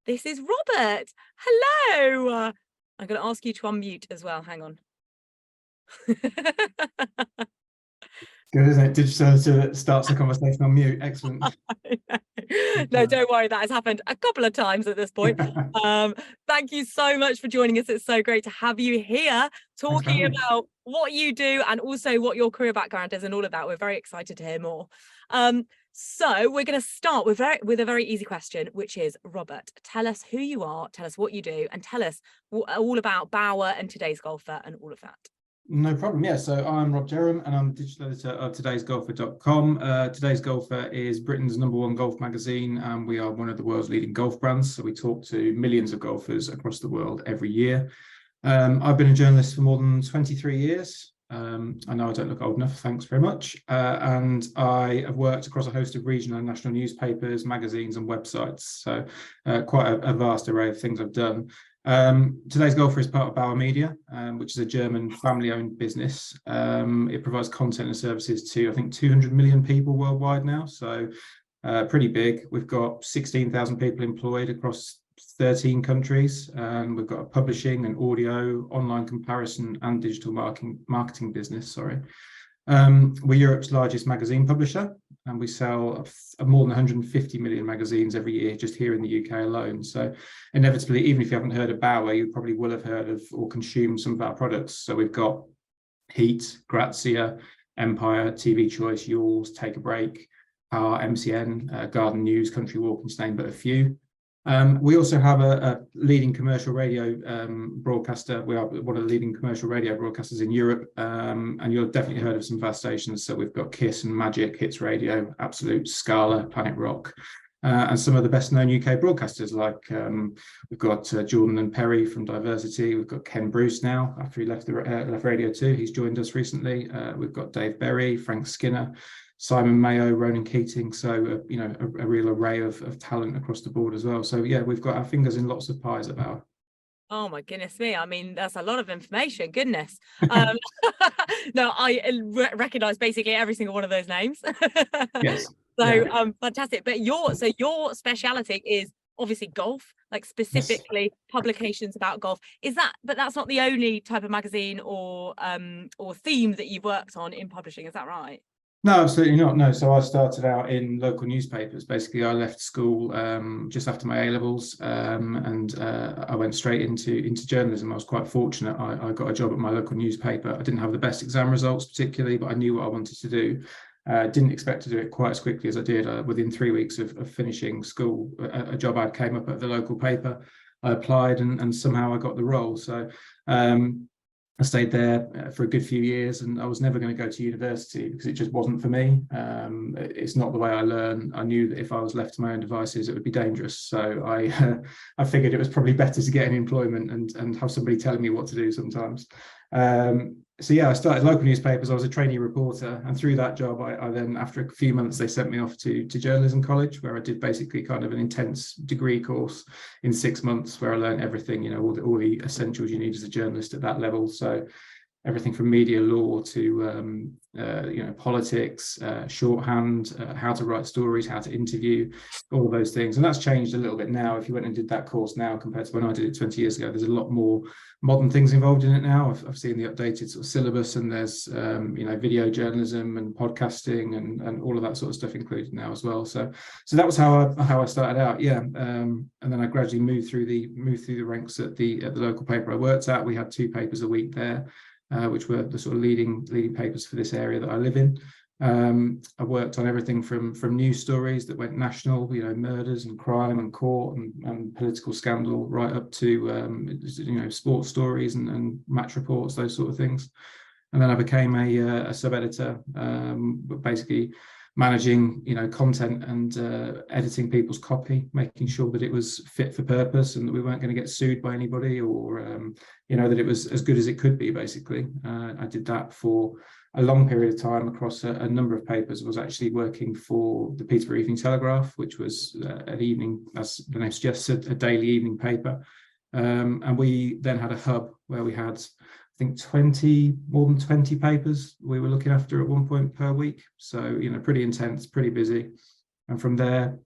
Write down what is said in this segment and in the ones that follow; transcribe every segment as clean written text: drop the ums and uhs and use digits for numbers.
This is Robert. Hello. I'm going to ask you to unmute as well. Hang on. Good, isn't it? Digital starts the conversation on mute. Excellent. No, don't worry. That has happened a couple of times at this point. Thank you so much for joining us. It's so great to have you here talking about what you do and also what your career background is and all of that. We're very excited to hear more. So we're going to start with a very easy question, which is, Robert, tell us who you are, tell us what you do, and tell us all about Bauer and Today's Golfer and all of that. No problem. Yeah, so I'm Rob Jerram and I'm the digital editor of todaysgolfer.com. Today's Golfer is Britain's #1 golf magazine, and we are one of the world's leading golf brands. So we talk to millions of golfers across the world every year. I've been a journalist for more than 23 years. I know I don't look old enough, thanks very much. And I have worked across a host of regional and national newspapers, magazines and websites. So quite a vast array of things I've done. Today's Golfer is part of Bauer Media, which is a German family-owned business. It provides content and services to, I think, 200 million people worldwide now, so pretty big. We've got 16,000 people employed across 13 countries, and we've got a publishing and audio, online comparison and digital marketing business, sorry. We're Europe's largest magazine publisher, and we sell more than 150 million magazines every year just here in the UK alone. So inevitably, even if you haven't heard of Bauer, you probably will have heard of or consumed some of our products. So we've got Heat, Grazia, Empire, TV Choice, Yours, Take a Break, Power, MCN, Garden News, Country Walk, and to name but a few. We also have a leading commercial radio broadcaster. We are one of the leading commercial radio broadcasters in Europe, and you'll have definitely heard of some of our stations. So we've got Kiss and Magic, Hits Radio, Absolute, Scala, Planet Rock, and some of the best known UK broadcasters like we've got Jordan and Perry from Diversity. We've got Ken Bruce now, after he left Radio 2. He's joined us recently. We've got Dave Berry, Frank Skinner, Simon Mayo, Ronan Keating, so a real array of talent across the board as well. So yeah, we've got our fingers in lots of pies at Bauer. Oh my goodness me! I mean, that's a lot of information. Goodness. No, I recognise basically every single one of those names. Yes. So yeah. Fantastic. But your speciality is obviously golf, like specifically publications about golf. But that's not the only type of magazine or theme that you've worked on in publishing. Is that right? No, absolutely not. No, so I started out in local newspapers. Basically, I left school just after my A-levels, and I went straight into journalism. I was quite fortunate. I got a job at my local newspaper. I didn't have the best exam results particularly, but I knew what I wanted to do. Didn't expect to do it quite as quickly as I did. Within 3 weeks of finishing school, a job ad came up at the local paper. I applied and somehow I got the role. So I stayed there for a good few years, and I was never going to go to university because it just wasn't for me. It's not the way I learn. I knew that if I was left to my own devices, it would be dangerous. So I figured it was probably better to get an employment and have somebody telling me what to do sometimes. So yeah, I started local newspapers. I was a trainee reporter, and through that job, I then, after a few months, they sent me off to journalism college, where I did basically kind of an intense degree course in 6 months, where I learned everything, all the essentials you need as a journalist at that level. So everything from media law to politics, shorthand, how to write stories, how to interview, all of those things. And that's changed a little bit now. If you went and did that course now compared to when I did it 20 years ago, there's a lot more modern things involved in it now. I've seen the updated sort of syllabus, and there's video journalism and podcasting and all of that sort of stuff included now as well. So that was how I started out. Yeah, and then I gradually moved through the ranks at the local paper I worked at. We had 2 papers a week there, which were the sort of leading papers for this area that I live in. I worked on everything from news stories that went national, murders and crime and court and political scandal, right up to sports stories and match reports, those sort of things. And then I became a sub-editor, basically managing content and editing people's copy, making sure that it was fit for purpose and that we weren't going to get sued by anybody, or that it was as good as it could be, basically. I did that for a long period of time across a number of papers. I was actually working for the Peterborough Evening Telegraph, which was an evening, as the name suggests, a daily evening paper. And we then had a hub where we had, I think, more than 20 papers we were looking after at one point per week. So, pretty intense, pretty busy. And from there,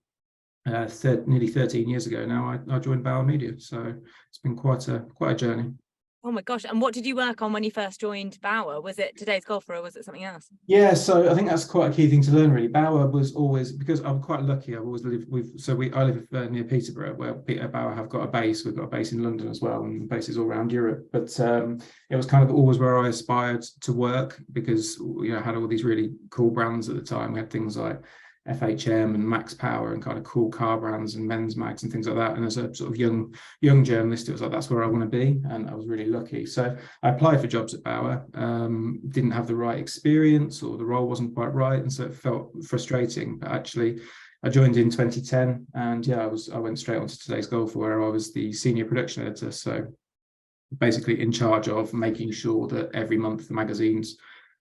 nearly 13 years ago now, I joined Bauer Media. So it's been quite a journey. Oh my gosh. And what did you work on when you first joined Bauer? Was it Today's Golfer or was it something else? Yeah, so I think that's quite a key thing to learn, really. Bauer was always, because I'm quite lucky, I've always lived I live near Peterborough, where Bauer have got a base. We've got a base in London as well, and bases all around Europe. But it was kind of always where I aspired to work, because I had all these really cool brands at the time. We had things like FHM and Max Power and kind of cool car brands and men's mags and things like that. And as a sort of young journalist, it was like, that's where I want to be. And I was really lucky. So I applied for jobs at Bauer, didn't have the right experience, or the role wasn't quite right. And so it felt frustrating. But actually, I joined in 2010, and yeah, I went straight onto Today's Golfer, where I was the senior production editor. So basically in charge of making sure that every month the magazines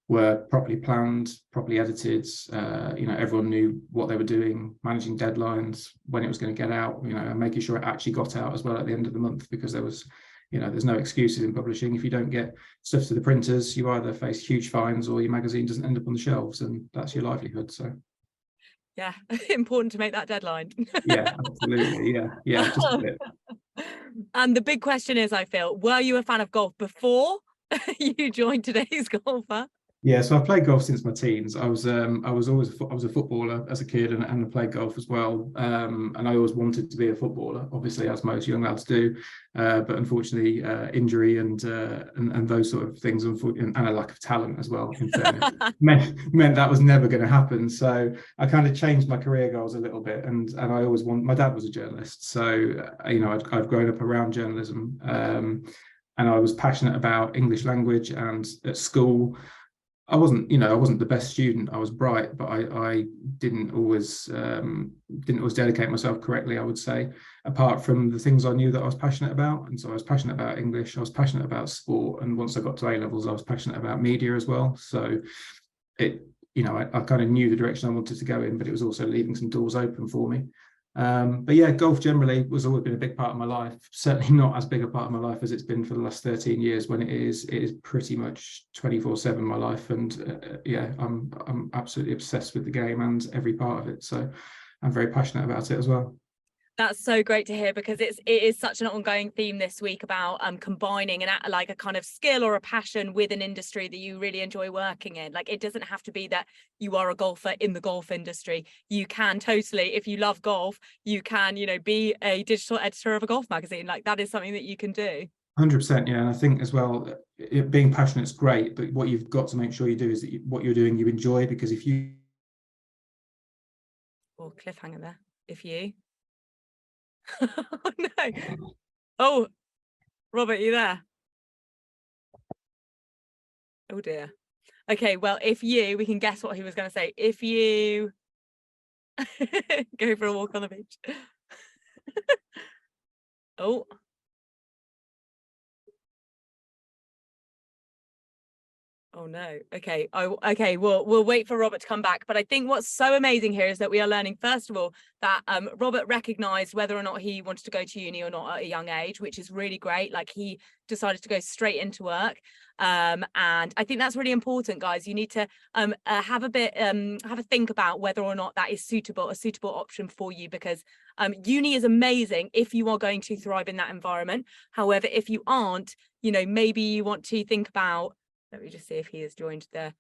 were properly planned, properly edited. Everyone knew what they were doing, managing deadlines, when it was going to get out, and making sure it actually got out as well at the end of the month, because there's no excuses in publishing. If you don't get stuff to the printers, you either face huge fines or your magazine doesn't end up on the shelves, and that's your livelihood. So yeah, important to make that deadline. Yeah, absolutely. Yeah, just a bit. And the big question is, I feel, were you a fan of golf before you joined Today's Golfer? Yeah, so I've played golf since my teens. I was a footballer as a kid, and I played golf as well. And I always wanted to be a footballer, obviously, as most young lads do. But unfortunately, injury and those sort of things, and a lack of talent as well, in fairness, meant that was never going to happen. So I kind of changed my career goals a little bit, and I always my dad was a journalist, so I've grown up around journalism, and I was passionate about English language. And at school, I wasn't the best student. I was bright, but I didn't always dedicate myself correctly, I would say, apart from the things I knew that I was passionate about. And so I was passionate about English, I was passionate about sport, and once I got to A-levels, I was passionate about media as well. So I kind of knew the direction I wanted to go in, but it was also leaving some doors open for me. But yeah, golf generally was always been a big part of my life. Certainly not as big a part of my life as it's been for the last 13 years, when it is pretty much 24/7 my life. And yeah, I'm absolutely obsessed with the game and every part of it. So I'm very passionate about it as well. That's so great to hear, because it is such an ongoing theme this week about combining like a kind of skill or a passion with an industry that you really enjoy working in. Like, it doesn't have to be that you are a golfer in the golf industry. You can totally, if you love golf, you can, be a digital editor of a golf magazine. Like, that is something that you can do. 100%, yeah. And I think as well, being passionate is great, but what you've got to make sure you do is that what you're doing you enjoy, because if you cliffhanger there. If you oh no. Oh, Robert, you there? Oh dear. Okay, well, we can guess what he was going to say. If you go for a walk on the beach. Oh. Oh no. Okay. Okay. We'll wait for Robert to come back. But I think what's so amazing here is that we are learning, first of all, that Robert recognized whether or not he wanted to go to uni or not at a young age, which is really great. Like, he decided to go straight into work. And I think that's really important, guys. You need to have a think about whether or not that is a suitable option for you, because uni is amazing if you are going to thrive in that environment. However, if you aren't, maybe you want to think about. Let me just see if he has joined there.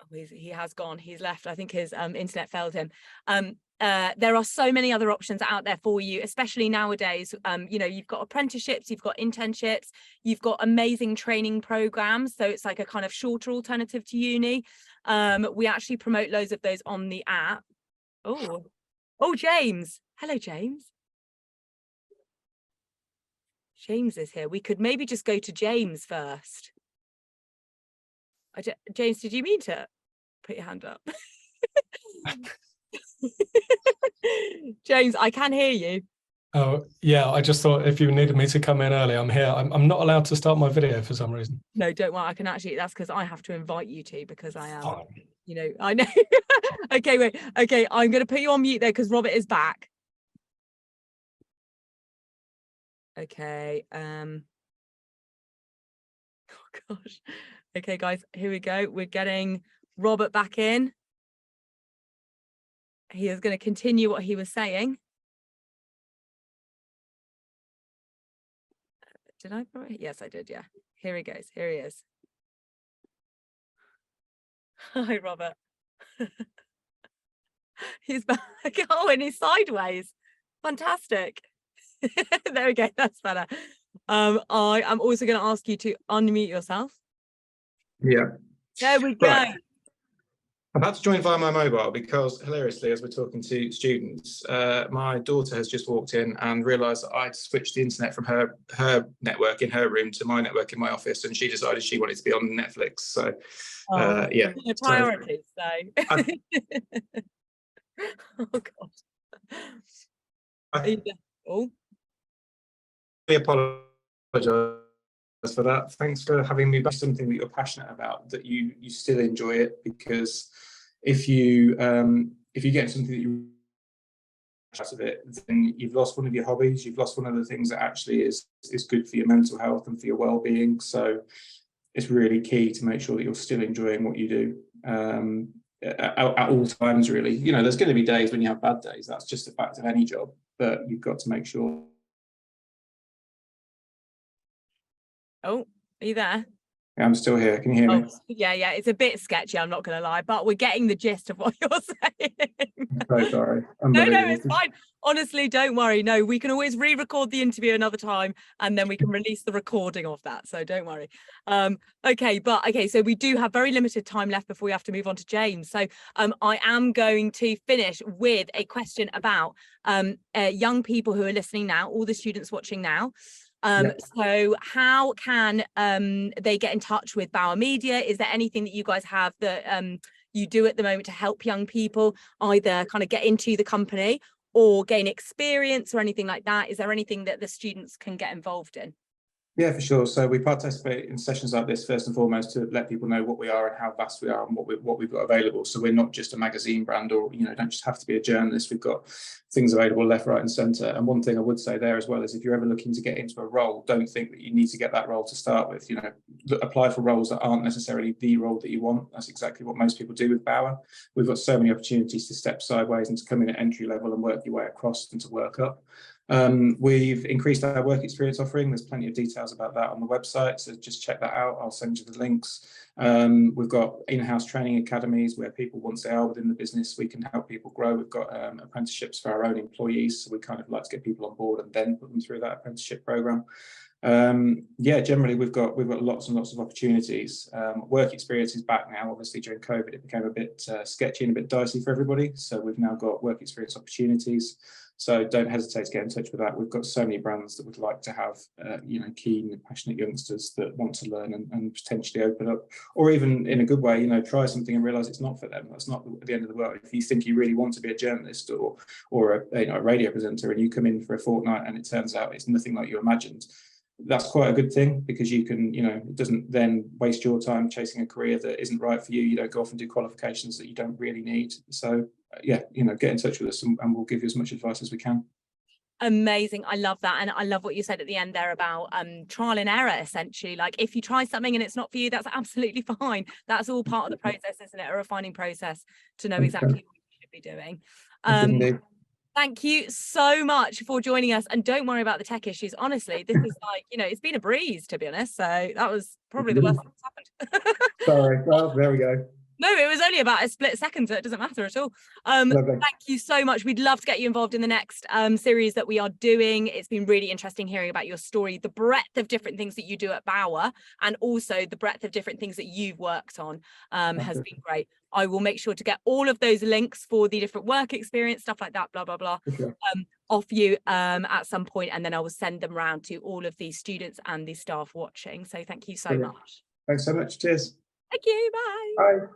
Oh, he has gone. He's left. I think his internet failed him. There are so many other options out there for you, especially nowadays. You've got apprenticeships, you've got internships, you've got amazing training programs. So it's like a kind of shorter alternative to uni. We actually promote loads of those on the app. Oh, James. Hello, James. James is here. We could maybe just go to James first. James, did you mean to put your hand up? James, I can hear you. Oh, yeah, I just thought if you needed me to come in early, I'm here. I'm not allowed to start my video for some reason. No, don't worry. I can actually, that's because I have to invite you to, because I am, Fine. I know. Okay, wait. Okay, I'm going to put you on mute there because Robert is back. Okay. Oh gosh. Okay, guys, here we go. We're getting Robert back in. he is going to continue what he was saying. Did I? Yes, I did. Yeah. Here he goes. Here he is. Hi, Robert. He's back. Oh, and he's sideways. Fantastic. There we go. That's better. I am also going to ask you to unmute yourself. Yeah. There we go. Right. I've had to join via my mobile because, hilariously, as we're talking to students, my daughter has just walked in and realised that I'd switched the internet from her network in her room to my network in my office, and she decided she wanted to be on Netflix. So, yeah. Priorities, so. Oh, God. Oh. I apologise for that. Thanks for having me back. Something that you're passionate about, that you still enjoy it, because if you get something that you out of it, then you've lost one of your hobbies, you've lost one of the things that actually is good for your mental health and for your well-being. So it's really key to make sure that you're still enjoying what you do at all times, really. You know, there's going to be days when you have bad days, that's just a fact of any job, but you've got to make sure. Oh, are you there? Yeah, I'm still here. Can you hear me? Yeah, it's a bit sketchy, I'm not going to lie, but we're getting the gist of what you're saying. I'm so sorry. No, it's fine. Honestly, don't worry. No, we can always re-record the interview another time, and then we can release the recording of that. So don't worry. Okay, so we do have very limited time left before we have to move on to James. So I am going to finish with a question about young people who are listening now, all the students watching now. So how can they get in touch with Bauer Media? Is there anything that you guys have that you do at the moment to help young people either kind of get into the company or gain experience or anything like that? Is there anything that the students can get involved in? Yeah, for sure. So we participate in sessions like this first and foremost to let people know what we are and how vast we are and what we've got available. So we're not just a magazine brand, or don't just have to be a journalist. We've got things available left, right, and centre. And one thing I would say there as well is, if you're ever looking to get into a role, don't think that you need to get that role to start with. Apply for roles that aren't necessarily the role that you want. That's exactly what most people do with Bauer. We've got so many opportunities to step sideways and to come in at entry level and work your way across and to work up. We've increased our work experience offering. There's plenty of details about that on the website, so just check that out. I'll send you the links. We've got in-house training academies where people, once they are within the business, we can help people grow. We've got apprenticeships for our own employees, so we kind of like to get people on board and then put them through that apprenticeship program. Generally we've got lots and lots of opportunities. Work experience is back now. Obviously during COVID it became a bit sketchy and a bit dicey for everybody, so we've now got work experience opportunities. So don't hesitate to get in touch with that. We've got so many brands that would like to have keen and passionate youngsters that want to learn and potentially open up, or even in a good way, try something and realize it's not for them. That's not the end of the world. If you think you really want to be a journalist or a radio presenter, and you come in for a fortnight and it turns out it's nothing like you imagined, that's quite a good thing, because you can, it doesn't then waste your time chasing a career that isn't right for you. You don't go off and do qualifications that you don't really need. So get in touch with us and we'll give you as much advice as we can. Amazing. I love that. And I love what you said at the end there about trial and error, essentially. Like, if you try something and it's not for you, that's absolutely fine. That's all part of the process, isn't it? A refining process to know exactly what you should be doing. Thank you so much for joining us, and don't worry about the tech issues. Honestly, this is like, it's been a breeze, to be honest. So that was probably the worst thing that's happened. Sorry. Well, there we go. No, it was only about a split second, so it doesn't matter at all. Thank you so much. We'd love to get you involved in the next series that we are doing. It's been really interesting hearing about your story, the breadth of different things that you do at Bauer, and also the breadth of different things that you've worked on has been great. I will make sure to get all of those links for the different work experience, stuff like that, blah, blah, blah, off you at some point, and then I will send them around to all of the students and the staff watching. So thank you so much. Thanks so much. Cheers. Thank you. Bye. Bye.